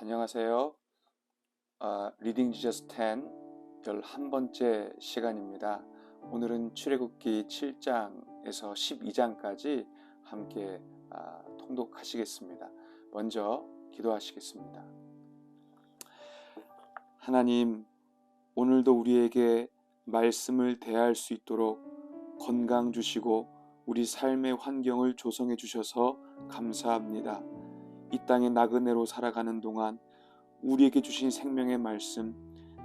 안녕하세요. 리딩 지저스 10 11번째 시간입니다. 오늘은 출애굽기 7장에서 12장까지 함께 통독하시겠습니다. 먼저 기도하시겠습니다. 하나님, 오늘도 우리에게 말씀을 대할 수 있도록 건강 주시고 우리 삶의 환경을 조성해 주셔서 감사합니다. 이 땅의 나그네로 살아가는 동안 우리에게 주신 생명의 말씀,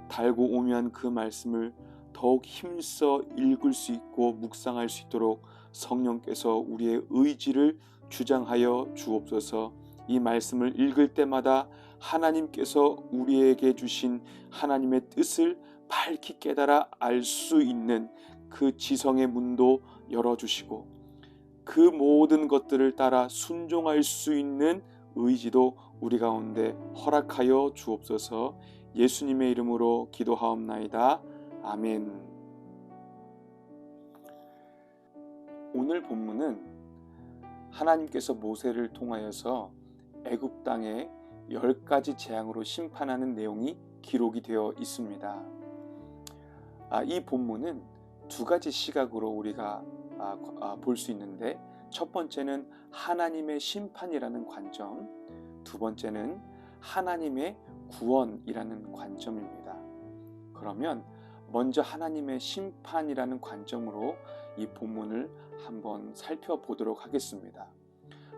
달고 오면 그 말씀을 더욱 힘써 읽을 수 있고 묵상할 수 있도록 성령께서 우리의 의지를 주장하여 주옵소서. 이 말씀을 읽을 때마다 하나님께서 우리에게 주신 하나님의 뜻을 밝히 깨달아 알 수 있는 그 지성의 문도 열어주시고 그 모든 것들을 따라 순종할 수 있는 의지도 우리 가운데 허락하여 주옵소서. 예수님의 이름으로 기도하옵나이다. 아멘. 오늘 본문은 하나님께서 모세를 통하여서 애굽 땅에 10가지 재앙으로 심판하는 내용이 기록이 되어 있습니다. 이 본문은 두 가지 시각으로 우리가 볼 수 있는데, 첫 번째는 하나님의 심판이라는 관점, 두 번째는 하나님의 구원이라는 관점입니다. 그러면 먼저 하나님의 심판이라는 관점으로 이 본문을 한번 살펴보도록 하겠습니다.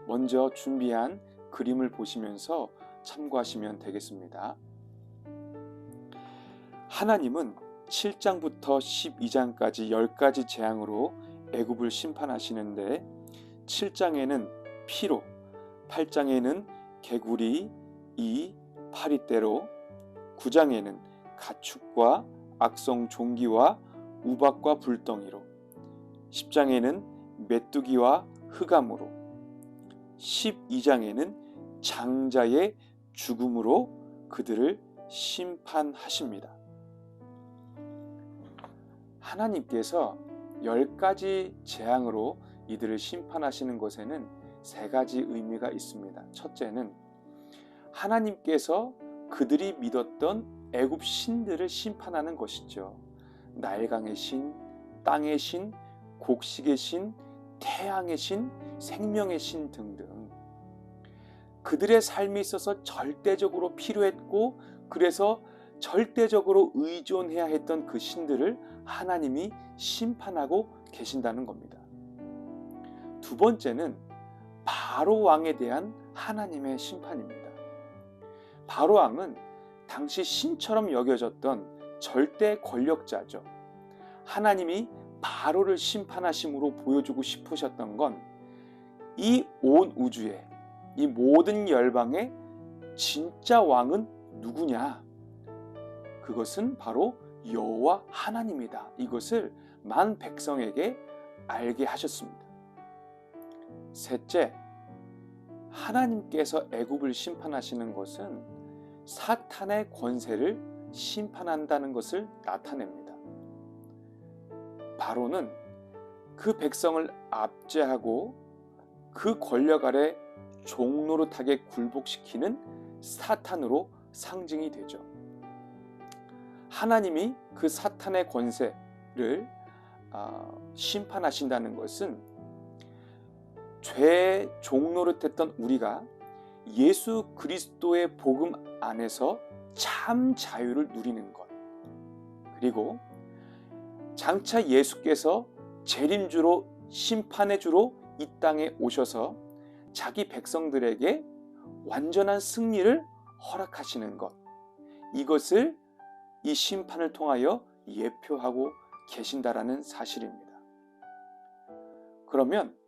먼저 준비한 그림을 보시면서 참고하시면 되겠습니다. 하나님은 7장부터 12장까지 10가지 재앙으로 애굽을 심판하시는데, 7장에는 피로, 8장에는 개구리, 파리떼로, 9장에는 가축과 악성 종기와 우박과 불덩이로, 10장에는 메뚜기와 흑암으로, 12장에는 장자의 죽음으로 그들을 심판하십니다. 하나님께서 10가지 재앙으로 이들을 심판하시는 것에는 세 가지 의미가 있습니다. 첫째는 하나님께서 그들이 믿었던 애굽 신들을 심판하는 것이죠. 나일강의 신, 땅의 신, 곡식의 신, 태양의 신, 생명의 신 등등. 그들의 삶에 있어서 절대적으로 필요했고, 그래서 절대적으로 의존해야 했던 그 신들을 하나님이 심판하고 계신다는 겁니다. 두 번째는 바로 왕에 대한 하나님의 심판입니다. 바로 왕은 당시 신처럼 여겨졌던 절대 권력자죠. 하나님이 바로를 심판하심으로 보여주고 싶으셨던 건 이 온 우주에, 이 모든 열방의 진짜 왕은 누구냐? 그것은 바로 여호와 하나님이다. 이것을 만 백성에게 알게 하셨습니다. 셋째, 하나님께서 애굽을 심판하시는 것은 사탄의 권세를 심판한다는 것을 나타냅니다. 바로는 그 백성을 압제하고 그 권력 아래 종노릇하게 굴복시키는 사탄으로 상징이 되죠. 하나님이 그 사탄의 권세를 심판하신다는 것은 죄의 종노릇했던 우리가 예수 그리스도의 복음 안에서 참 자유를 누리는 것, 그리고 장차 예수께서 재림주로 심판의 주로 이 땅에 오셔서 자기 백성들에게 완전한 승리를 허락하시는 것, 이것을 이 심판을 통하여 예표하고 계신다라는 사실입니다. 그러면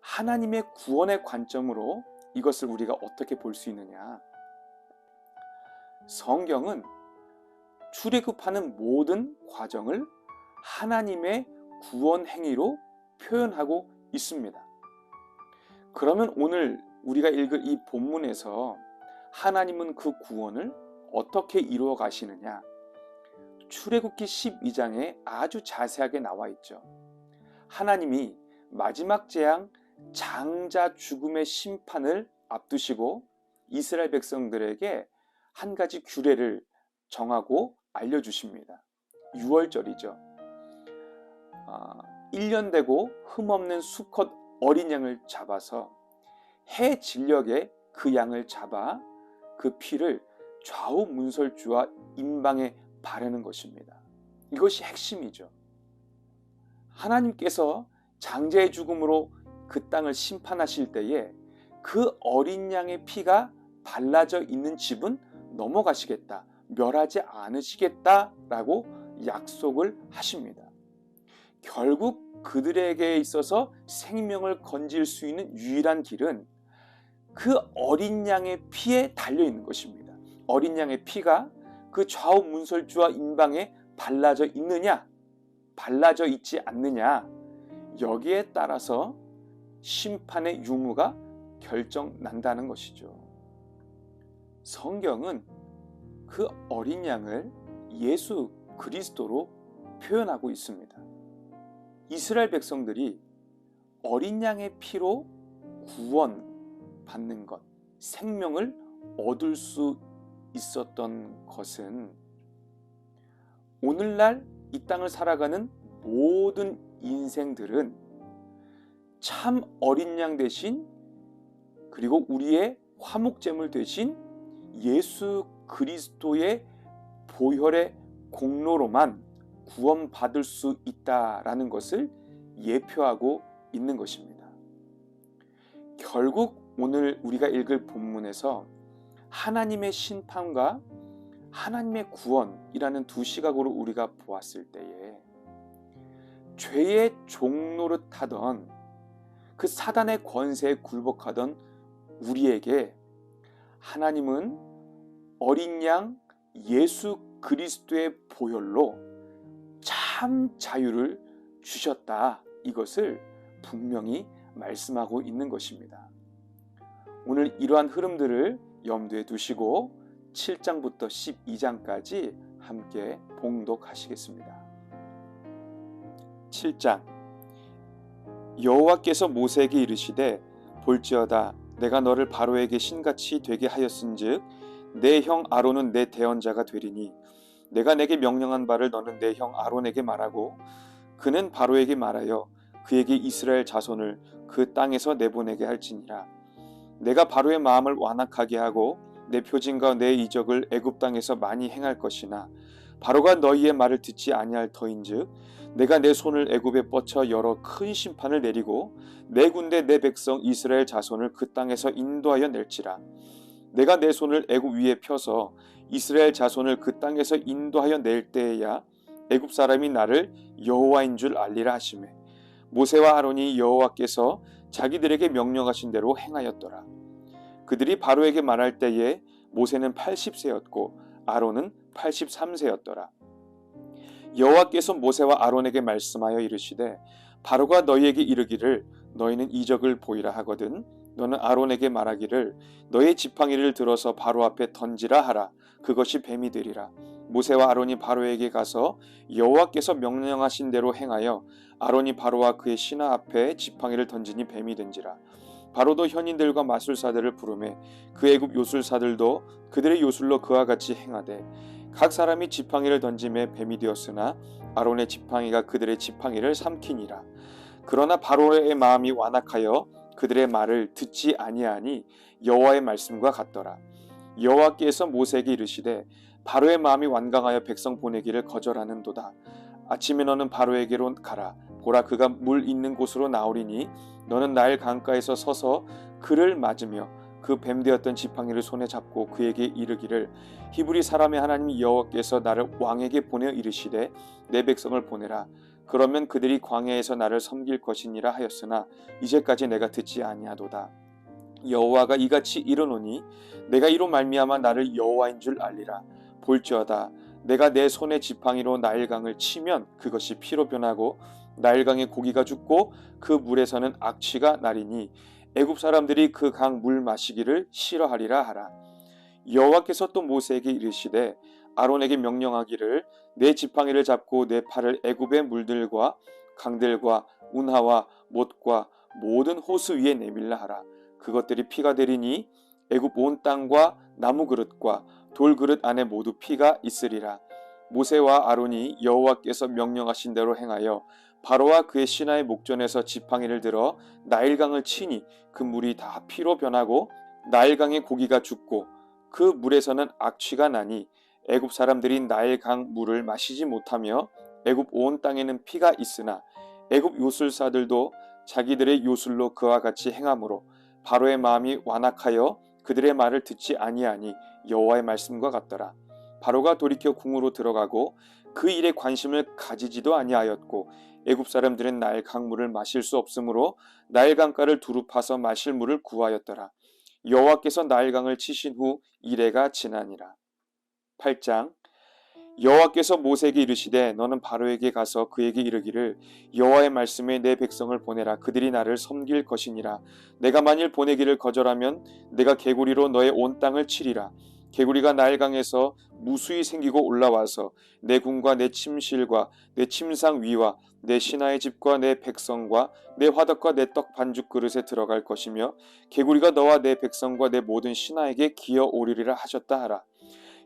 하나님의 구원의 관점으로 이것을 우리가 어떻게 볼 수 있느냐? 성경은 출애굽하는 모든 과정을 하나님의 구원 행위로 표현하고 있습니다. 그러면 오늘 우리가 읽을 이 본문에서 하나님은 그 구원을 어떻게 이루어 가시느냐? 출애굽기 12장에 아주 자세하게 나와 있죠. 하나님이 마지막 재앙 장자 죽음의 심판을 앞두시고 이스라엘 백성들에게 한 가지 규례를 정하고 알려주십니다. 유월절이죠. 1년 되고 흠없는 수컷 어린 양을 잡아서 해 진녘에 그 양을 잡아 그 피를 좌우 문설주와 임방에 바르는 것입니다. 이것이 핵심이죠. 하나님께서 장자의 죽음으로 그 땅을 심판하실 때에 그 어린 양의 피가 발라져 있는 집은 넘어가시겠다, 멸하지 않으시겠다라고 약속을 하십니다. 결국 그들에게 있어서 생명을 건질 수 있는 유일한 길은 그 어린 양의 피에 달려 있는 것입니다. 어린 양의 피가 그 좌우 문설주와 임방에 발라져 있느냐, 발라져 있지 않느냐, 여기에 따라서 심판의 유무가 결정난다는 것이죠. 성경은 그 어린 양을 예수 그리스도로 표현하고 있습니다. 이스라엘 백성들이 어린 양의 피로 구원받는 것, 생명을 얻을 수 있었던 것은 오늘날 이 땅을 살아가는 모든 인생들은 참 어린 양 대신, 그리고 우리의 화목제물 대신 예수 그리스도의 보혈의 공로로만 구원받을 수 있다라는 것을 예표하고 있는 것입니다. 결국 오늘 우리가 읽을 본문에서 하나님의 심판과 하나님의 구원이라는 두 시각으로 우리가 보았을 때에 죄의 종노릇하던 그 사단의 권세에 굴복하던 우리에게 하나님은 어린 양 예수 그리스도의 보혈로 참 자유를 주셨다, 이것을 분명히 말씀하고 있는 것입니다. 오늘 이러한 흐름들을 염두에 두시고 7장부터 12장까지 함께 봉독하시겠습니다. 7장. 여호와께서 모세에게 이르시되 볼지어다 내가 너를 바로에게 신같이 되게 하였은즉 내 형 아론은 내 대언자가 되리니 내가 내게 명령한 바를 너는 내 형 아론에게 말하고 그는 바로에게 말하여 그에게 이스라엘 자손을 그 땅에서 내보내게 할지니라. 내가 바로의 마음을 완악하게 하고 내 표징과 내 이적을 애굽 땅에서 많이 행할 것이나 바로가 너희의 말을 듣지 아니할 터인즉 내가 내 손을 애굽에 뻗쳐 여러 큰 심판을 내리고 내 군대 내 백성 이스라엘 자손을 그 땅에서 인도하여 낼지라. 내가 내 손을 애굽 위에 펴서 이스라엘 자손을 그 땅에서 인도하여 낼 때에야 애굽 사람이 나를 여호와인 줄 알리라 하시매 모세와 아론이 여호와께서 자기들에게 명령하신 대로 행하였더라. 그들이 바로에게 말할 때에 모세는 80세였고 아론은 83세였더라. 여호와께서 모세와 아론에게 말씀하여 이르시되 바로가 너희에게 이르기를 너희는 이적을 보이라 하거든 너는 아론에게 말하기를 너의 지팡이를 들어서 바로 앞에 던지라 하라. 그것이 뱀이 되리라. 모세와 아론이 바로에게 가서 여호와께서 명령하신 대로 행하여 아론이 바로와 그의 신하 앞에 지팡이를 던지니 뱀이 된지라. 바로도 현인들과 마술사들을 부르매 그 애굽 요술사들도 그들의 요술로 그와 같이 행하되 각 사람이 지팡이를 던짐에 뱀이 되었으나 아론의 지팡이가 그들의 지팡이를 삼키니라. 그러나 바로의 마음이 완악하여 그들의 말을 듣지 아니하니 여호와의 말씀과 같더라. 여호와께서 모세에게 이르시되 바로의 마음이 완강하여 백성 보내기를 거절하는도다. 아침에 너는 바로에게로 가라. 보라 그가 물 있는 곳으로 나오리니 너는 나일 강가에서 서서 그를 맞으며 그 뱀되었던 지팡이를 손에 잡고 그에게 이르기를 히브리 사람의 하나님 여호와께서 나를 왕에게 보내어 이르시되 내 백성을 보내라. 그러면 그들이 광야에서 나를 섬길 것이니라 하였으나 이제까지 내가 듣지 아니하도다. 여호와가 이같이 이르노니 내가 이로 말미암아 나를 여호와인 줄 알리라. 볼지어다 내가 내 손에 지팡이로 나일강을 치면 그것이 피로 변하고 나일강의 고기가 죽고 그 물에서는 악취가 나리니 애굽 사람들이 그 강 물 마시기를 싫어하리라 하라. 여호와께서 또 모세에게 이르시되 아론에게 명령하기를 내 지팡이를 잡고 내 팔을 애굽의 물들과 강들과 운하와 못과 모든 호수 위에 내밀라 하라. 그것들이 피가 되리니 애굽 온 땅과 나무 그릇과 돌 그릇 안에 모두 피가 있으리라. 모세와 아론이 여호와께서 명령하신 대로 행하여 바로와 그의 신하의 목전에서 지팡이를 들어 나일강을 치니 그 물이 다 피로 변하고 나일강의 고기가 죽고 그 물에서는 악취가 나니 애굽 사람들이 나일강 물을 마시지 못하며 애굽 온 땅에는 피가 있으나 애굽 요술사들도 자기들의 요술로 그와 같이 행함으로 바로의 마음이 완악하여 그들의 말을 듣지 아니하니 여호와의 말씀과 같더라. 바로가 돌이켜 궁으로 들어가고 그 일에 관심을 가지지도 아니하였고 애굽 사람들은 나일 강물을 마실 수 없으므로 나일 강가를 두루 파서 마실 물을 구하였더라. 여호와께서 나일 강을 치신 후 이레가 지나니라. 8장. 여호와께서 모세에게 이르시되 너는 바로에게 가서 그에게 이르기를 여호와의 말씀에 내 백성을 보내라. 그들이 나를 섬길 것이니라. 내가 만일 보내기를 거절하면 내가 개구리로 너의 온 땅을 치리라. 개구리가 나일강에서 무수히 생기고 올라와서 내 궁과 내 침실과 내 침상 위와 내 신하의 집과 내 백성과 내 화덕과 내 떡 반죽 그릇에 들어갈 것이며 개구리가 너와 내 백성과 내 모든 신하에게 기어 오리리라 하셨다 하라.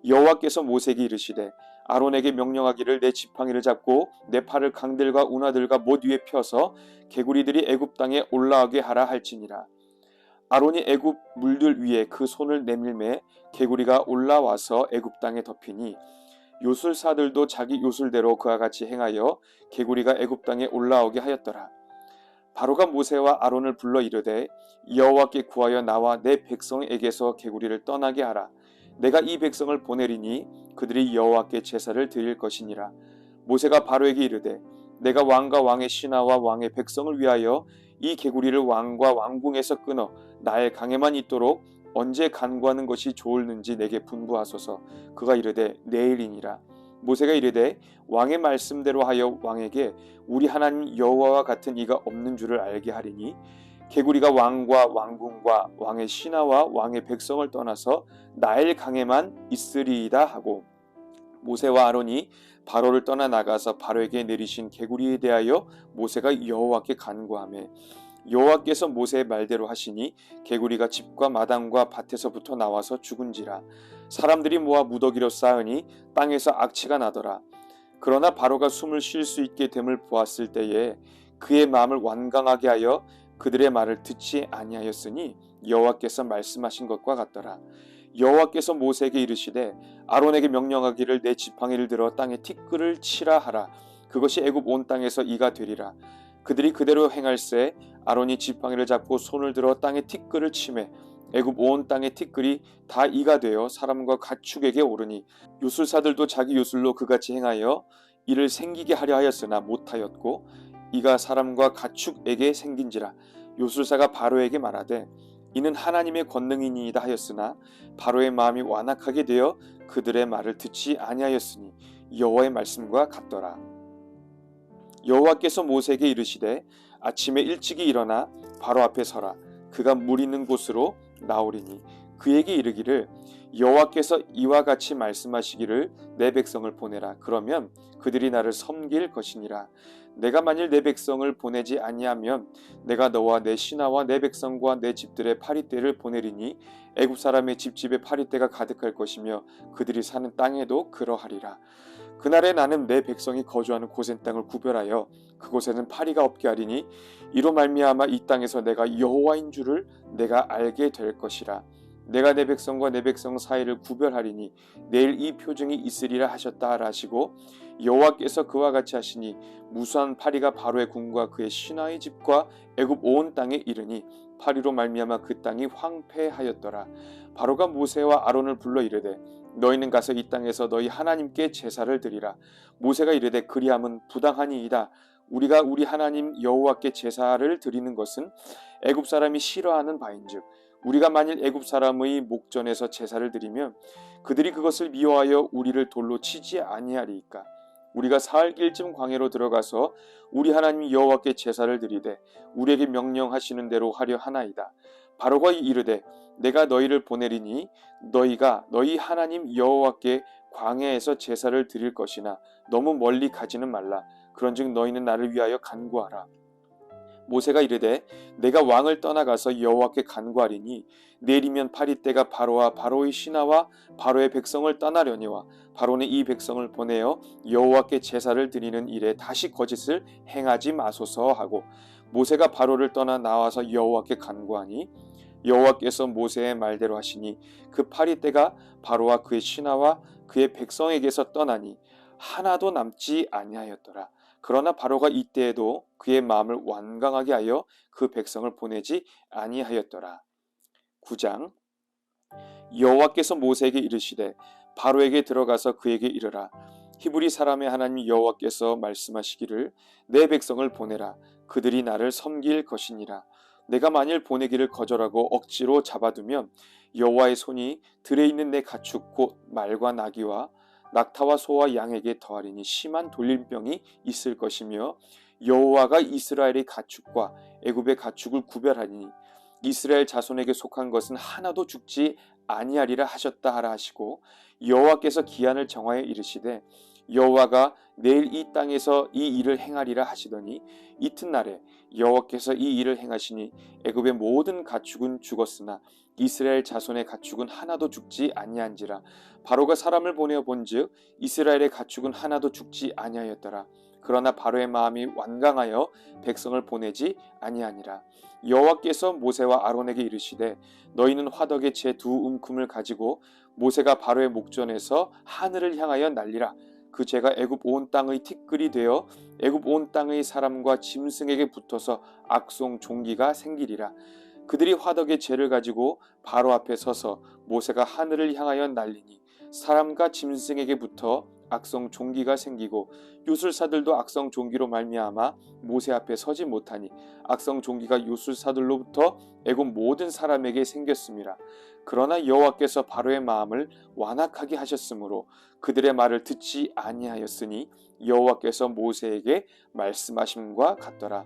여호와께서 모세에게 이르시되 아론에게 명령하기를 내 지팡이를 잡고 내 팔을 강들과 운하들과 못 위에 펴서 개구리들이 애굽 땅에 올라오게 하라 할지니라. 아론이 애굽 물들 위에 그 손을 내밀매 개구리가 올라와서 애굽 땅에 덮이니 요술사들도 자기 요술대로 그와 같이 행하여 개구리가 애굽 땅에 올라오게 하였더라. 바로가 모세와 아론을 불러 이르되 여호와께 구하여 나와 내 백성에게서 개구리를 떠나게 하라. 내가 이 백성을 보내리니 그들이 여호와께 제사를 드릴 것이니라. 모세가 바로에게 이르되 내가 왕과 왕의 신하와 왕의 백성을 위하여 이 개구리를 왕과 왕궁에서 끊어 나의 강에만 있도록 언제 간구하는 것이 좋을는지 내게 분부하소서. 그가 이르되 내일이니라. 모세가 이르되 왕의 말씀대로 하여 왕에게 우리 하나님 여호와와 같은 이가 없는 줄을 알게 하리니 개구리가 왕과 왕궁과 왕의 신하와 왕의 백성을 떠나서 나일 강에만 있으리이다 하고 모세와 아론이 바로를 떠나 나가서 바로에게 내리신 개구리에 대하여 모세가 여호와께 간구하매 여호와께서 모세의 말대로 하시니 개구리가 집과 마당과 밭에서부터 나와서 죽은지라. 사람들이 모아 무더기로 쌓으니 땅에서 악취가 나더라. 그러나 바로가 숨을 쉴 수 있게 됨을 보았을 때에 그의 마음을 완강하게 하여 그들의 말을 듣지 아니하였으니 여호와께서 말씀하신 것과 같더라. 여호와께서 모세에게 이르시되 아론에게 명령하기를 내 지팡이를 들어 땅에 티끌을 치라 하라. 그것이 애굽 온 땅에서 이가 되리라. 그들이 그대로 행할세 아론이 지팡이를 잡고 손을 들어 땅에 티끌을 치매 애굽 온 땅의 티끌이 다 이가 되어 사람과 가축에게 오르니 요술사들도 자기 요술로 그같이 행하여 이를 생기게 하려 하였으나 못하였고 이가 사람과 가축에게 생긴지라. 요술사가 바로에게 말하되 이는 하나님의 권능이니이다 하였으나 바로의 마음이 완악하게 되어 그들의 말을 듣지 아니하였으니 여호와의 말씀과 같더라. 여호와께서 모세에게 이르시되 아침에 일찍이 일어나 바로 앞에 서라. 그가 물 있는 곳으로 나오리니 그에게 이르기를 여호와께서 이와 같이 말씀하시기를 내 백성을 보내라. 그러면 그들이 나를 섬길 것이니라. 내가 만일 내 백성을 보내지 아니하면 내가 너와 내 신하와 내 백성과 내 집들의 파리떼를 보내리니 애굽 사람의 집집에 파리떼가 가득할 것이며 그들이 사는 땅에도 그러하리라. 그날에 나는 내 백성이 거주하는 고센 땅을 구별하여 그곳에는 파리가 없게 하리니 이로 말미암아 이 땅에서 내가 여호와인 줄을 내가 알게 될 것이라. 내가 내 백성과 내 백성 사이를 구별하리니 내일 이 표징이 있으리라 하셨다 하라 하시고 여호와께서 그와 같이 하시니 무수한 파리가 바로의 궁과 그의 신하의 집과 애굽 온 땅에 이르니 파리로 말미암아 그 땅이 황폐하였더라. 바로가 모세와 아론을 불러 이르되 너희는 가서 이 땅에서 너희 하나님께 제사를 드리라. 모세가 이르되 그리함은 부당하니이다. 우리가 우리 하나님 여호와께 제사를 드리는 것은 애굽 사람이 싫어하는 바인즉 우리가 만일 애굽 사람의 목전에서 제사를 드리면 그들이 그것을 미워하여 우리를 돌로 치지 아니하리이까. 우리가 사흘 길쯤 광야로 들어가서 우리 하나님 여호와께 제사를 드리되 우리에게 명령하시는 대로 하려 하나이다. 바로가 이르되 내가 너희를 보내리니 너희가 너희 하나님 여호와께 광야에서 제사를 드릴 것이나 너무 멀리 가지는 말라. 그런즉 너희는 나를 위하여 간구하라. 모세가 이르되 내가 왕을 떠나가서 여호와께 간구하리니 내일이면 파리떼가 바로와 바로의 신하와 바로의 백성을 떠나려니와 바로는 이 백성을 보내어 여호와께 제사를 드리는 일에 다시 거짓을 행하지 마소서 하고 모세가 바로를 떠나 나와서 여호와께 간구하니 여호와께서 모세의 말대로 하시니 그 파리떼가 바로와 그의 신하와 그의 백성에게서 떠나니 하나도 남지 아니하였더라. 그러나 바로가 이때에도 그의 마음을 완강하게 하여 그 백성을 보내지 아니하였더라. 9장. 여호와께서 모세에게 이르시되 바로에게 들어가서 그에게 이르라. 히브리 사람의 하나님 여호와께서 말씀하시기를 내 백성을 보내라. 그들이 나를 섬길 것이니라. 내가 만일 보내기를 거절하고 억지로 잡아두면 여호와의 손이 들에 있는 내 가축 곧 말과 나귀와 낙타와 소와 양에게 더하리니 심한 돌림병이 있을 것이며 여호와가 이스라엘의 가축과 애굽의 가축을 구별하리니 이스라엘 자손에게 속한 것은 하나도 죽지 아니하리라 하셨다 하라 하시고 여호와께서 기한을 정하여 이르시되 여호와가 내일 이 땅에서 이 일을 행하리라 하시더니 이튿날에 여호와께서 이 일을 행하시니 애굽의 모든 가축은 죽었으나 이스라엘 자손의 가축은 하나도 죽지 아니한지라. 바로가 사람을 보내어 본즉 이스라엘의 가축은 하나도 죽지 아니하였더라. 그러나 바로의 마음이 완강하여 백성을 보내지 아니하니라. 여호와께서 모세와 아론에게 이르시되 너희는 화덕에 제 두 움큼을 가지고 모세가 바로의 목전에서 하늘을 향하여 날리라. 그 죄가 애굽 온 땅의 티끌이 되어 애굽 온 땅의 사람과 짐승에게 붙어서 악송 종기가 생기리라. 그들이 화덕의 죄를 가지고 바로 앞에 서서 모세가 하늘을 향하여 날리니 사람과 짐승에게 붙어 악성 종기가 생기고 요술사들도 악성 종기로 말미암아 모세 앞에 서지 못하니 악성 종기가 요술사들로부터 애굽 모든 사람에게 생겼음이라. 그러나 여호와께서 바로의 마음을 완악하게 하셨으므로 그들의 말을 듣지 아니하였으니 여호와께서 모세에게 말씀하심과 같더라.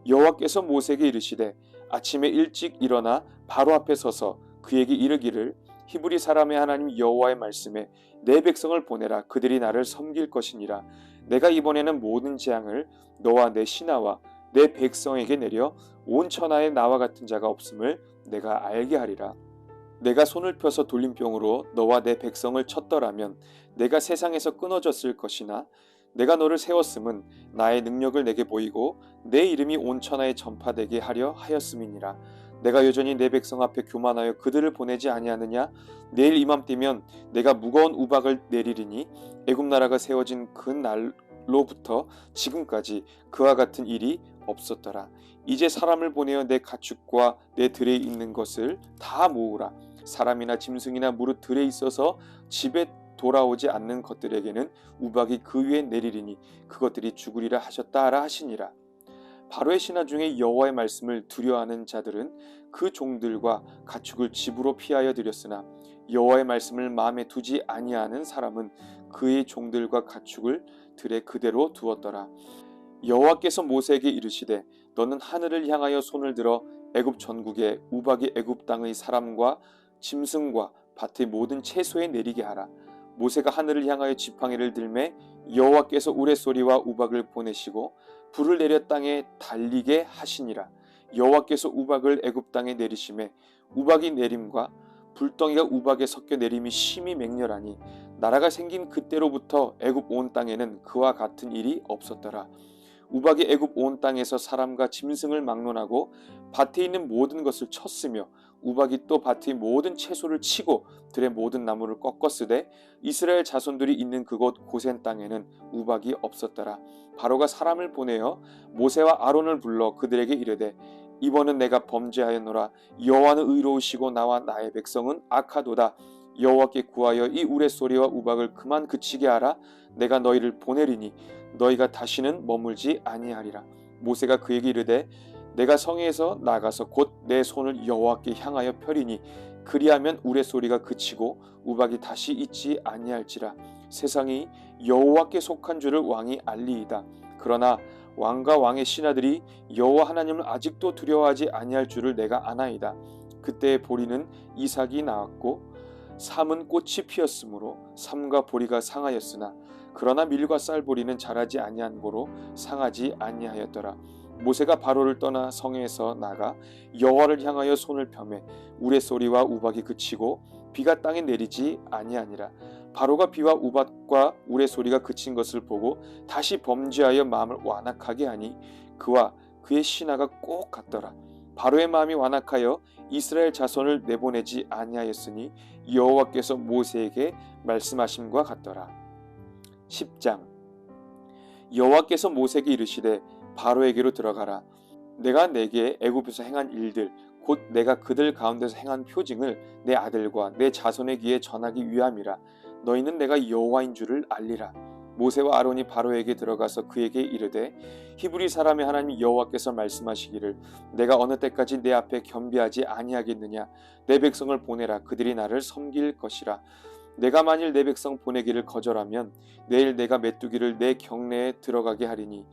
여호와께서 모세에게 이르시되 아침에 일찍 일어나 바로 앞에 서서 그에게 이르기를 히브리 사람의 하나님 여호와의 말씀에 내 백성을 보내라. 그들이 나를 섬길 것이니라. 내가 이번에는 모든 재앙을 너와 내 신하와 내 백성에게 내려 온 천하에 나와 같은 자가 없음을 내가 알게 하리라. 내가 손을 펴서 돌림병으로 너와 내 백성을 쳤더라면 내가 세상에서 끊어졌을 것이나 내가 너를 세웠음은 나의 능력을 내게 보이고 내 이름이 온 천하에 전파되게 하려 하였음이니라. 내가 여전히 내 백성 앞에 교만하여 그들을 보내지 아니하느냐? 내일 이맘때면 내가 무거운 우박을 내리리니 애굽 나라가 세워진 그 날로부터 지금까지 그와 같은 일이 없었더라. 이제 사람을 보내어 내 가축과 내 들에 있는 것을 다 모으라. 사람이나 짐승이나 무릇 들에 있어서 집에 돌아오지 않는 것들에게는 우박이 그 위에 내리리니 그것들이 죽으리라 하셨다 하라 하시니라. 바로의 신하 중에 여호와의 말씀을 두려워하는 자들은 그 종들과 가축을 집으로 피하여 들였으나 여호와의 말씀을 마음에 두지 아니하는 사람은 그의 종들과 가축을 들에 그대로 두었더라. 여호와께서 모세에게 이르시되 너는 하늘을 향하여 손을 들어 애굽 전국에 우박이 애굽 땅의 사람과 짐승과 밭의 모든 채소에 내리게 하라. 모세가 하늘을 향하여 지팡이를 들매 여호와께서 우레소리와 우박을 보내시고 불을 내려 땅에 달리게 하시니라. 여호와께서 우박을 애굽 땅에 내리심에 우박이 내림과 불덩이가 우박에 섞여 내림이 심히 맹렬하니 나라가 생긴 그때로부터 애굽 온 땅에는 그와 같은 일이 없었더라. 우박이 애굽 온 땅에서 사람과 짐승을 막론하고 밭에 있는 모든 것을 쳤으며 우박이 또 밭의 모든 채소를 치고 들의 모든 나무를 꺾었으되 이스라엘 자손들이 있는 그곳 고센 땅에는 우박이 없었더라. 바로가 사람을 보내어 모세와 아론을 불러 그들에게 이르되 이번은 내가 범죄하였노라. 여호와는 의로우시고 나와 나의 백성은 악하도다. 여호와께 구하여 이 우레소리와 우박을 그만 그치게 하라. 내가 너희를 보내리니 너희가 다시는 머물지 아니하리라. 모세가 그에게 이르되 내가 성에서 나가서 곧 내 손을 여호와께 향하여 펴리니 그리하면 우레소리가 그치고 우박이 다시 있지 아니할지라. 세상이 여호와께 속한 줄을 왕이 알리이다. 그러나 왕과 왕의 신하들이 여호와 하나님을 아직도 두려워하지 아니할 줄을 내가 아나이다. 그때의 보리는 이삭이 나왔고 삼은 꽃이 피었으므로 삼과 보리가 상하였으나 그러나 밀과 쌀보리는 자라지 아니한 고로 상하지 아니하였더라. 모세가 바로를 떠나 성에서 나가 여호와를 향하여 손을 펴매 우레소리와 우박이 그치고 비가 땅에 내리지 아니하니라. 바로가 비와 우박과 우레소리가 그친 것을 보고 다시 범죄하여 마음을 완악하게 하니 그와 그의 신하가 꼭 같더라. 바로의 마음이 완악하여 이스라엘 자손을 내보내지 아니하였으니 여호와께서 모세에게 말씀하심과 같더라. 10장. 여호와께서 모세에게 이르시되 바로에게로 들어가라. 내가 내게 애굽에서 행한 일들 곧 내가 그들 가운데서 행한 표징을 내 아들과 내 자손의 귀에 전하기 위함이라. 너희는 내가 여호와인 줄을 알리라. 모세와 아론이 바로에게 들어가서 그에게 이르되 히브리 사람의 하나님 여호와께서 말씀하시기를 내가 어느 때까지 내 앞에 겸비하지 아니하겠느냐. 내 백성을 보내라. 그들이 나를 섬길 것이라. 내가 만일 내 백성 보내기를 거절하면 내일 내가 메뚜기를 내 경내에 들어가게 하리니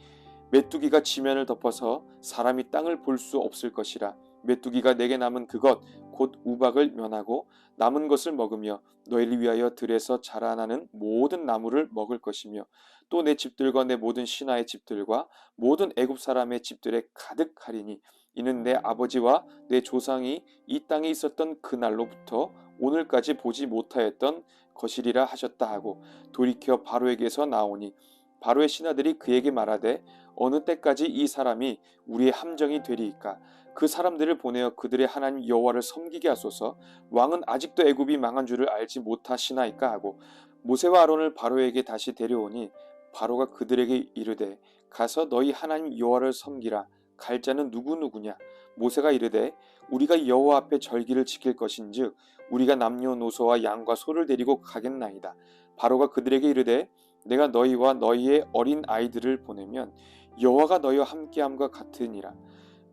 메뚜기가 지면을 덮어서 사람이 땅을 볼 수 없을 것이라. 메뚜기가 내게 남은 그것 곧 우박을 면하고 남은 것을 먹으며 너희를 위하여 들에서 자라나는 모든 나무를 먹을 것이며 또 내 집들과 내 모든 신하의 집들과 모든 애굽 사람의 집들에 가득하리니 이는 내 아버지와 내 조상이 이 땅에 있었던 그날로부터 오늘까지 보지 못하였던 것이리라 하셨다 하고 돌이켜 바로에게서 나오니 바로의 신하들이 그에게 말하되 어느 때까지 이 사람이 우리의 함정이 되리이까. 그 사람들을 보내어 그들의 하나님 여호와를 섬기게 하소서. 왕은 아직도 애굽이 망한 줄을 알지 못하시나이까 하고 모세와 아론을 바로에게 다시 데려오니 바로가 그들에게 이르되 가서 너희 하나님 여호와를 섬기라. 갈 자는 누구냐. 모세가 이르되 우리가 여호와 앞에 절기를 지킬 것인즉 우리가 남녀노소와 양과 소를 데리고 가겠나이다. 바로가 그들에게 이르되 내가 너희와 너희의 어린 아이들을 보내면 여호와가 너희와 함께함과 같으니라.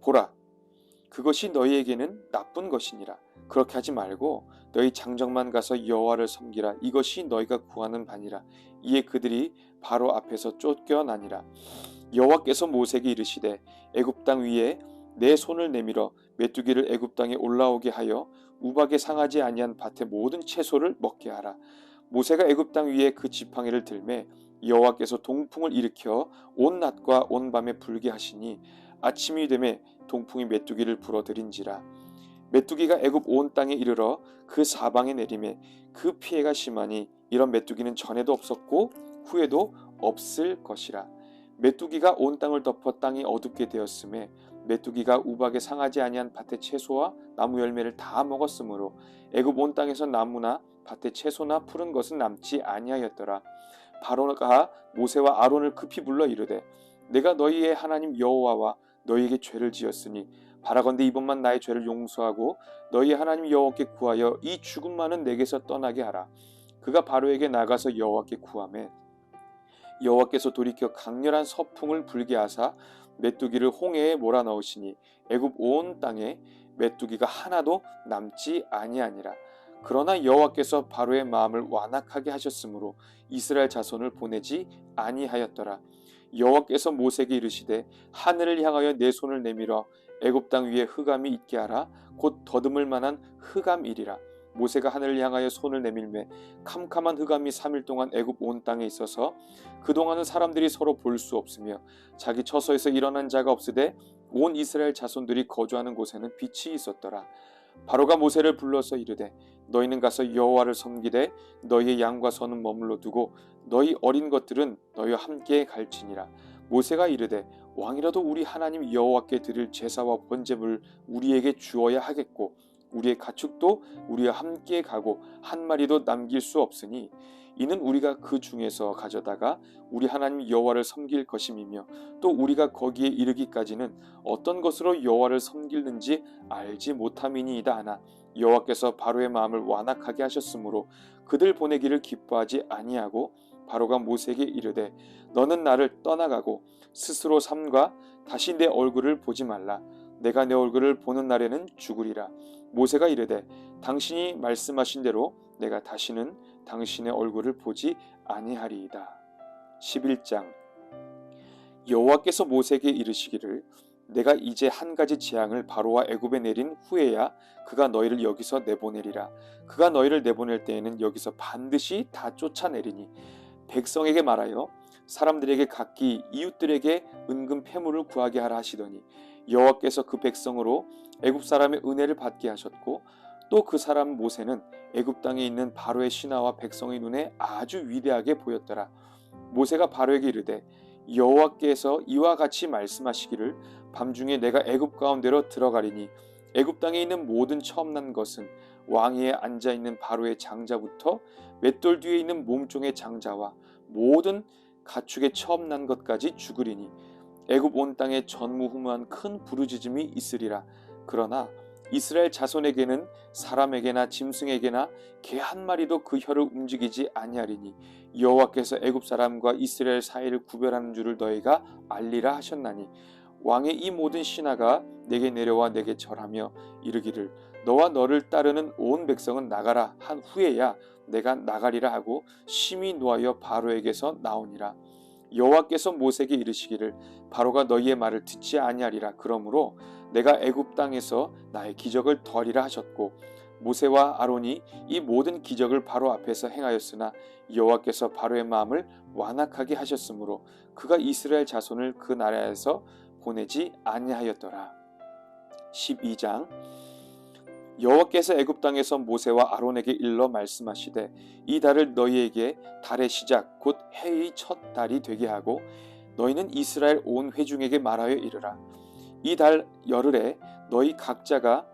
보라, 그것이 너희에게는 나쁜 것이니라. 그렇게 하지 말고 너희 장정만 가서 여호와를 섬기라. 이것이 너희가 구하는 바니라. 이에 그들이 바로 앞에서 쫓겨나니라. 여호와께서 모세에게 이르시되 애굽 땅 위에 내 손을 내밀어 메뚜기를 애굽 땅에 올라오게 하여 우박에 상하지 아니한 밭의 모든 채소를 먹게 하라. 모세가 애굽 땅 위에 그 지팡이를 들매 여호와께서 동풍을 일으켜 온 낮과 온 밤에 불게 하시니 아침이 되매 동풍이 메뚜기를 불어들인지라. 메뚜기가 애굽 온 땅에 이르러 그 사방에 내리매 그 피해가 심하니 이런 메뚜기는 전에도 없었고 후에도 없을 것이라. 메뚜기가 온 땅을 덮어 땅이 어둡게 되었음에 메뚜기가 우박에 상하지 아니한 밭의 채소와 나무 열매를 다 먹었으므로 애굽 온 땅에서 나무나 밭의 채소나 푸른 것은 남지 아니하였더라. 바로가 모세와 아론을 급히 불러 이르되 내가 너희의 하나님 여호와와 너희에게 죄를 지었으니 바라건대 이번만 나의 죄를 용서하고 너희의 하나님 여호와께 구하여 이 죽음만은 내게서 떠나게 하라. 그가 바로에게 나가서 여호와께 구하매 여호와께서 돌이켜 강렬한 서풍을 불게 하사 메뚜기를 홍해에 몰아넣으시니 애굽 온 땅에 메뚜기가 하나도 남지 아니하니라. 그러나 여호와께서 바로의 마음을 완악하게 하셨으므로 이스라엘 자손을 보내지 아니하였더라. 여호와께서 모세에게 이르시되 하늘을 향하여 내 손을 내밀어 애굽 땅 위에 흑암이 있게 하라. 곧 더듬을 만한 흑암이리라. 모세가 하늘을 향하여 손을 내밀매 캄캄한 흑암이 3일 동안 애굽 온 땅에 있어서 그동안은 사람들이 서로 볼 수 없으며 자기 처소에서 일어난 자가 없으되 온 이스라엘 자손들이 거주하는 곳에는 빛이 있었더라. 바로가 모세를 불러서 이르되 너희는 가서 여호와를 섬기되 너희의 양과 소는 머물러 두고 너희 어린 것들은 너희와 함께 갈지니라. 모세가 이르되 왕이라도 우리 하나님 여호와께 드릴 제사와 번제물 우리에게 주어야 하겠고 우리의 가축도 우리와 함께 가고 한 마리도 남길 수 없으니 이는 우리가 그 중에서 가져다가 우리 하나님 여호와를 섬길 것임이며 또 우리가 거기에 이르기까지는 어떤 것으로 여호와를 섬기는지 알지 못함이니이다 하나 여호와께서 바로의 마음을 완악하게 하셨으므로 그들 보내기를 기뻐하지 아니하고 바로가 모세에게 이르되 너는 나를 떠나가고 스스로 삼가 다시 내 얼굴을 보지 말라. 내가 내 얼굴을 보는 날에는 죽으리라. 모세가 이르되 당신이 말씀하신 대로 내가 다시는 당신의 얼굴을 보지 아니하리이다. 11장. 여호와께서 모세에게 이르시기를 내가 이제 한 가지 재앙을 바로와 애굽에 내린 후에야 그가 너희를 여기서 내보내리라. 그가 너희를 내보낼 때에는 여기서 반드시 다 쫓아내리니 백성에게 말하여 사람들에게 각기 이웃들에게 은금 패물을 구하게 하라 하시더니 여호와께서 그 백성으로 애굽 사람의 은혜를 받게 하셨고 또 그 사람 모세는 애굽 땅에 있는 바로의 신하와 백성의 눈에 아주 위대하게 보였더라. 모세가 바로에게 이르되 여호와께서 이와 같이 말씀하시기를 밤중에 내가 애굽 가운데로 들어가리니 애굽 땅에 있는 모든 처음 난 것은 왕위에 앉아 있는 바로의 장자부터 맷돌 뒤에 있는 몸종의 장자와 모든 가축의 처음 난 것까지 죽으리니 애굽 온 땅에 전무후무한 큰 부르짖음이 있으리라. 그러나 이스라엘 자손에게는 사람에게나 짐승에게나 개 한 마리도 그 혀를 움직이지 아니하리니 여호와께서 애굽 사람과 이스라엘 사이를 구별하는 줄을 너희가 알리라 하셨나니 왕의 이 모든 신하가 내게 내려와 내게 절하며 이르기를 너와 너를 따르는 온 백성은 나가라 한 후에야 내가 나가리라 하고 심히 노하여 바로에게서 나오니라. 여호와께서 모세에게 이르시기를 바로가 너희의 말을 듣지 아니하리라. 그러므로 내가 애굽 땅에서 나의 기적을 덜이라 하셨고 모세와 아론이 이 모든 기적을 바로 앞에서 행하였으나 여호와께서 바로의 마음을 완악하게 하셨으므로 그가 이스라엘 자손을 그 나라에서 보내지 아니하였더라. 12장 여호와께서 애굽 땅에서 모세와 아론에게 일러 말씀하시되 이 달을 너희에게 달의 시작 곧 해의 첫 달이 되게 하고 너희는 이스라엘 온 회중에게 말하여 이르라. 이 달 열흘에 너희 각자가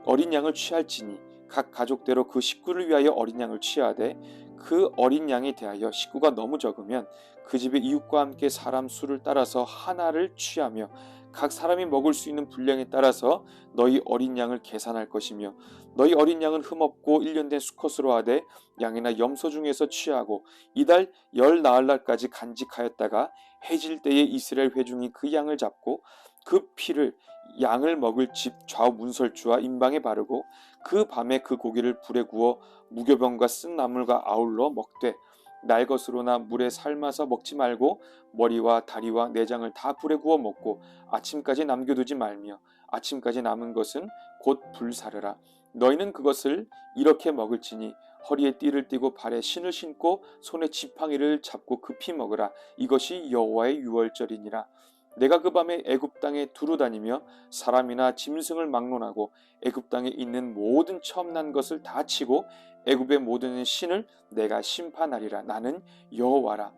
어린 양을 취할지니 각 가족대로 그 식구를 위하여 어린 양을 취하되 그 어린 양에 대하여 식구가 너무 적으면 그 집의 이웃과 함께 사람 수를 따라서 하나를 취하며 각 사람이 먹을 수 있는 분량에 따라서 너희 어린 양을 계산할 것이며 너희 어린 양은 흠없고 1년 된 수컷으로 하되 양이나 염소 중에서 취하고 이달 열 나흘날까지 간직하였다가 해질 때에 이스라엘 회중이 그 양을 잡고 그 피를 양을 먹을 집 좌우 문설주와 임방에 바르고 그 밤에 그 고기를 불에 구워 무교병과 쓴 나물과 아울러 먹되 날 것으로나 물에 삶아서 먹지 말고 머리와 다리와 내장을 다 불에 구워 먹고 아침까지 남겨두지 말며 아침까지 남은 것은 곧 불사르라. 너희는 그것을 이렇게 먹을지니 허리에 띠를 띠고 발에 신을 신고 손에 지팡이를 잡고 급히 먹으라. 이것이 여호와의 유월절이니라. 내가 그 밤에 애굽 땅에 두루 다니며 사람이나 짐승을 막론하고 애굽 땅에 있는 모든 처음 난 것을 다 치고 애굽의 모든 신을 내가 심판하리라. 나는 여호와라.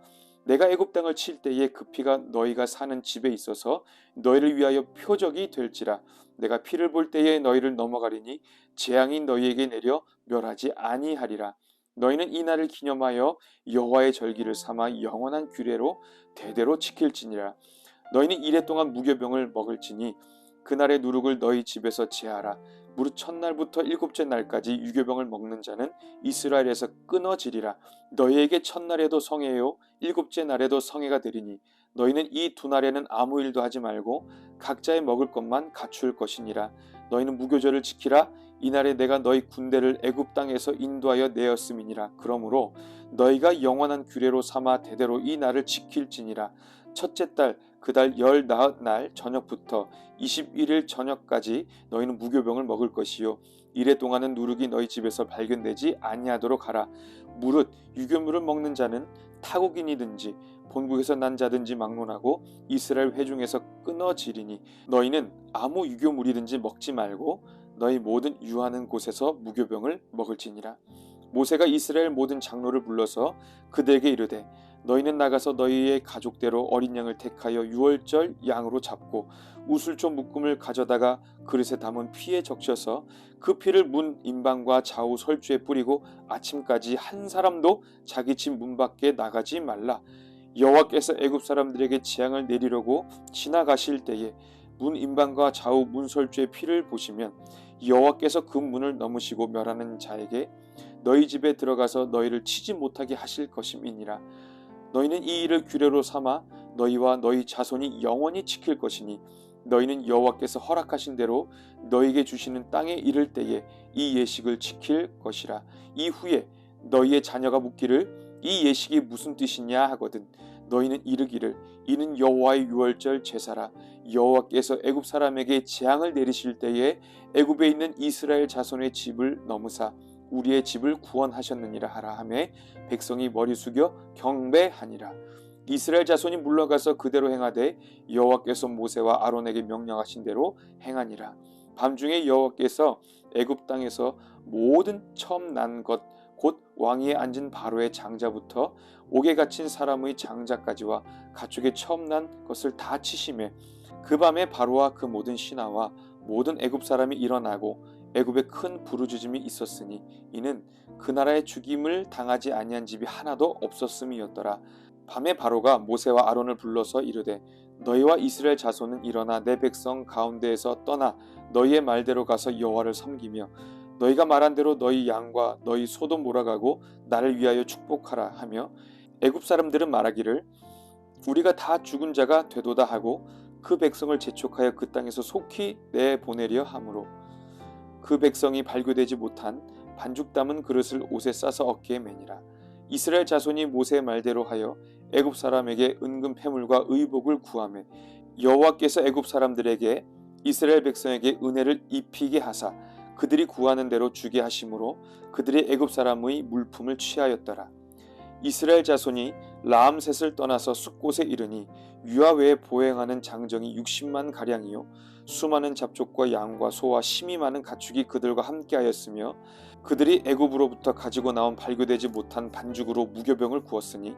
내가 애굽 땅을 칠 때에 그 피가 너희가 사는 집에 있어서 너희를 위하여 표적이 될지라. 내가 피를 볼 때에 너희를 넘어가리니 재앙이 너희에게 내려 멸하지 아니하리라. 너희는 이 날을 기념하여 여호와의 절기를 삼아 영원한 규례로 대대로 지킬지니라. 너희는 이래 동안 무교병을 먹을지니 그날의 누룩을 너희 집에서 제하라. 무릇 첫날부터 일곱째 날까지 유교병을 먹는 자는 이스라엘에서 끊어지리라. 너희에게 첫날에도 성회요 일곱째 날에도 성회가 되리니 너희는 이 두 날에는 아무 일도 하지 말고 각자의 먹을 것만 갖출 것이니라. 너희는 무교절을 지키라. 이날에 내가 너희 군대를 애굽 땅에서 인도하여 내었음이니라. 그러므로 너희가 영원한 규례로 삼아 대대로 이 날을 지킬지니라. 첫째 달 그 달 열 나흘날 저녁부터 21일 저녁까지 너희는 무교병을 먹을 것이요 이래 동안은 누룩이 너희 집에서 발견되지 아니하도록 하라. 무릇 유교물을 먹는 자는 타국인이든지 본국에서 난 자든지 막론하고 이스라엘 회중에서 끊어지리니 너희는 아무 유교물이든지 먹지 말고 너희 모든 유하는 곳에서 무교병을 먹을지니라. 모세가 이스라엘 모든 장로를 불러서 그들에게 이르되 너희는 나가서 너희의 가족대로 어린 양을 택하여 유월절 양으로 잡고 우슬초 묶음을 가져다가 그릇에 담은 피에 적셔서 그 피를 문 임방과 좌우 설주에 뿌리고 아침까지 한 사람도 자기 집 문 밖에 나가지 말라. 여호와께서 애굽 사람들에게 재앙을 내리려고 지나가실 때에 문 임방과 좌우 문설주의 피를 보시면 여호와께서 그 문을 넘으시고 멸하는 자에게 너희 집에 들어가서 너희를 치지 못하게 하실 것임이니라. 너희는 이 일을 규례로 삼아 너희와 너희 자손이 영원히 지킬 것이니 너희는 여호와께서 허락하신 대로 너희에게 주시는 땅에 이를 때에 이 예식을 지킬 것이라. 이후에 너희의 자녀가 묻기를 이 예식이 무슨 뜻이냐 하거든 너희는 이르기를 이는 여호와의 유월절 제사라. 여호와께서 애굽 사람에게 재앙을 내리실 때에 애굽에 있는 이스라엘 자손의 집을 넘으사 우리의 집을 구원하셨느니라 하라 하매 백성이 머리 숙여 경배하니라. 이스라엘 자손이 물러가서 그대로 행하되 여호와께서 모세와 아론에게 명령하신 대로 행하니라. 밤중에 여호와께서 애굽 땅에서 모든 처음 난 것 곧 왕위에 앉은 바로의 장자부터 옥에 갇힌 사람의 장자까지와 가축의 처음 난 것을 다 치심에 그 밤에 바로와 그 모든 신하와 모든 애굽 사람이 일어나고 애굽에 큰 부르짖음이 있었으니 이는 그 나라의 죽임을 당하지 아니한 집이 하나도 없었음이었더라. 밤에 바로가 모세와 아론을 불러서 이르되 너희와 이스라엘 자손은 일어나 내 백성 가운데에서 떠나 너희의 말대로 가서 여호와를 섬기며 너희가 말한 대로 너희 양과 너희 소도 몰아가고 나를 위하여 축복하라 하며 애굽 사람들은 말하기를 우리가 다 죽은 자가 되도다 하고 그 백성을 재촉하여 그 땅에서 속히 내보내려 하므로 그 백성이 발교되지 못한 반죽 담은 그릇을 옷에 싸서 어깨에 매니라. 이스라엘 자손이 모세의 말대로 하여 애굽 사람에게 은금 패물과 의복을 구하매 여호와께서 애굽 사람들에게 이스라엘 백성에게 은혜를 입히게 하사 그들이 구하는 대로 주게 하심으로 그들이 애굽 사람의 물품을 취하였더라. 이스라엘 자손이 라암셋을 떠나서 숫곳에 이르니 유아 외에 보행하는 장정이 60만 가량이요 수많은 잡족과 양과 소와 심이 많은 가축이 그들과 함께하였으며 그들이 애굽으로부터 가지고 나온 발교되지 못한 반죽으로 무교병을 구웠으니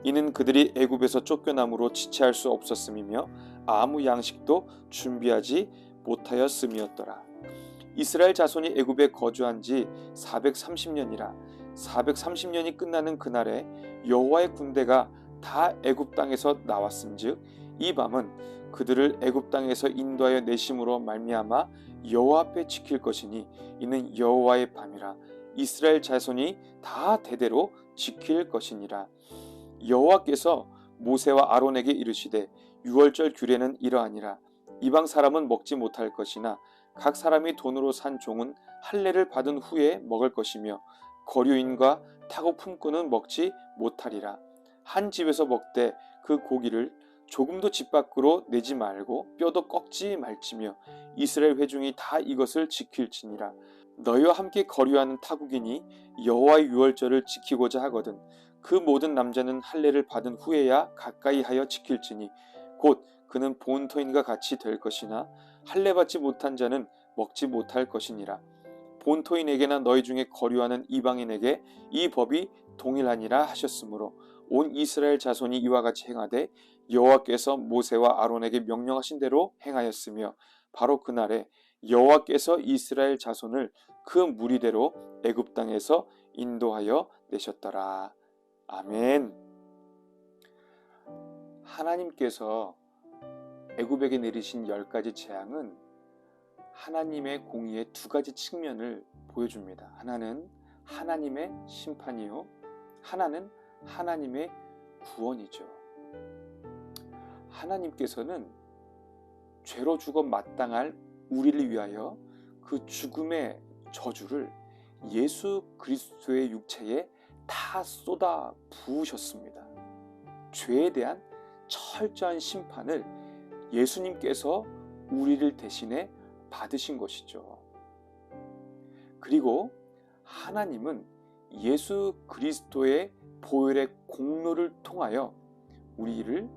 이는 그들이 애굽에서 쫓겨남으로 지체할 수 없었음이며 아무 양식도 준비하지 못하였음이었더라. 이스라엘 자손이 애굽에 거주한 지 430년이라 430년이 끝나는 그날에 여호와의 군대가 다 애굽 땅에서 나왔음즉 이 밤은 그들을 애굽 땅에서 인도하여 내심으로 말미암아 여호와 앞에 지킬 것이니 이는 여호와의 밤이라 이스라엘 자손이 다 대대로 지킬 것이니라. 여호와께서 모세와 아론에게 이르시되 유월절 규례는 이러하니라. 이방 사람은 먹지 못할 것이나 각 사람이 돈으로 산 종은 할례를 받은 후에 먹을 것이며 거류인과 타고 품꾼은 먹지 못하리라. 한 집에서 먹되 그 고기를 조금도 집 밖으로 내지 말고 뼈도 꺾지 말지며 이스라엘 회중이 다 이것을 지킬지니라. 너희와 함께 거류하는 타국인이 여호와의 유월절을 지키고자 하거든 그 모든 남자는 할례를 받은 후에야 가까이 하여 지킬지니 곧 그는 본토인과 같이 될 것이나 할례 받지 못한 자는 먹지 못할 것이니라. 본토인에게나 너희 중에 거류하는 이방인에게 이 법이 동일하니라 하셨으므로 온 이스라엘 자손이 이와 같이 행하되 여호와께서 모세와 아론에게 명령하신 대로 행하였으며 바로 그날에 여호와께서 이스라엘 자손을 그 무리대로 애굽 땅에서 인도하여 내셨더라. 아멘. 하나님께서 애굽에게 내리신 10가지 재앙은 하나님의 공의의 2가지 측면을 보여줍니다. 하나는 하나님의 심판이요 하나는 하나님의 구원이죠. 하나님께서는 죄로 죽어 마땅할 우리를 위하여 그 죽음의 저주를 예수 그리스도의 육체에 다 쏟아 부으셨습니다. 죄에 대한 철저한 심판을 예수님께서 우리를 대신해 받으신 것이죠. 그리고 하나님은 예수 그리스도의 보혈의 공로를 통하여 우리를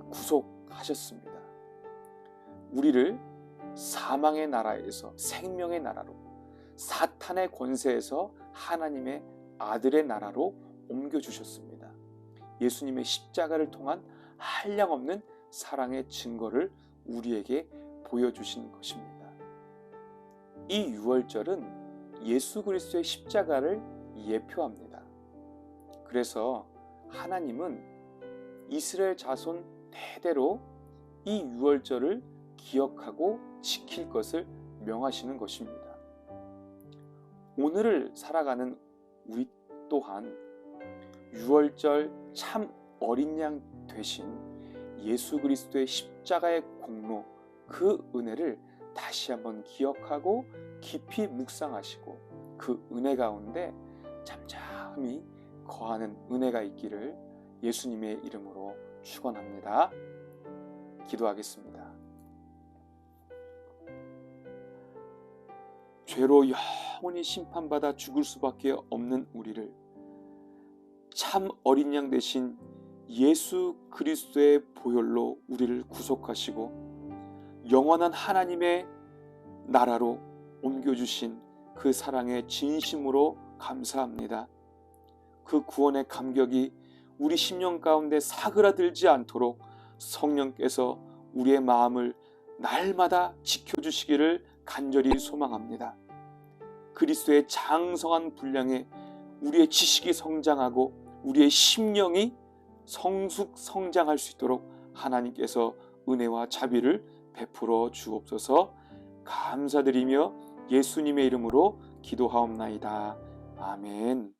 구속하셨습니다. 우리를 사망의 나라에서 생명의 나라로 사탄의 권세에서 하나님의 아들의 나라로 옮겨주셨습니다. 예수님의 십자가를 통한 한량없는 사랑의 증거를 우리에게 보여주신 것입니다. 이 유월절은 예수 그리스도의 십자가를 예표합니다. 그래서 하나님은 이스라엘 자손 대대로 이 유월절을 기억하고 지킬 것을 명하시는 것입니다. 오늘을 살아가는 우리 또한 유월절 참 어린 양 되신 예수 그리스도의 십자가의 공로 그 은혜를 다시 한번 기억하고 깊이 묵상하시고 그 은혜 가운데 잠잠히 거하는 은혜가 있기를 예수님의 이름으로 축원합니다. 기도하겠습니다. 죄로 영원히 심판받아 죽을 수밖에 없는 우리를 참 어린 양 되신 예수 그리스도의 보혈로 우리를 구속하시고 영원한 하나님의 나라로 옮겨주신 그 사랑의 진심으로 감사합니다. 그 구원의 감격이 우리 심령 가운데 사그라들지 않도록 성령께서 우리의 마음을 날마다 지켜주시기를 간절히 소망합니다. 그리스도의 장성한 분량에 우리의 지식이 성장하고 우리의 심령이 성숙성장할 수 있도록 하나님께서 은혜와 자비를 베풀어 주옵소서. 감사드리며 예수님의 이름으로 기도하옵나이다. 아멘.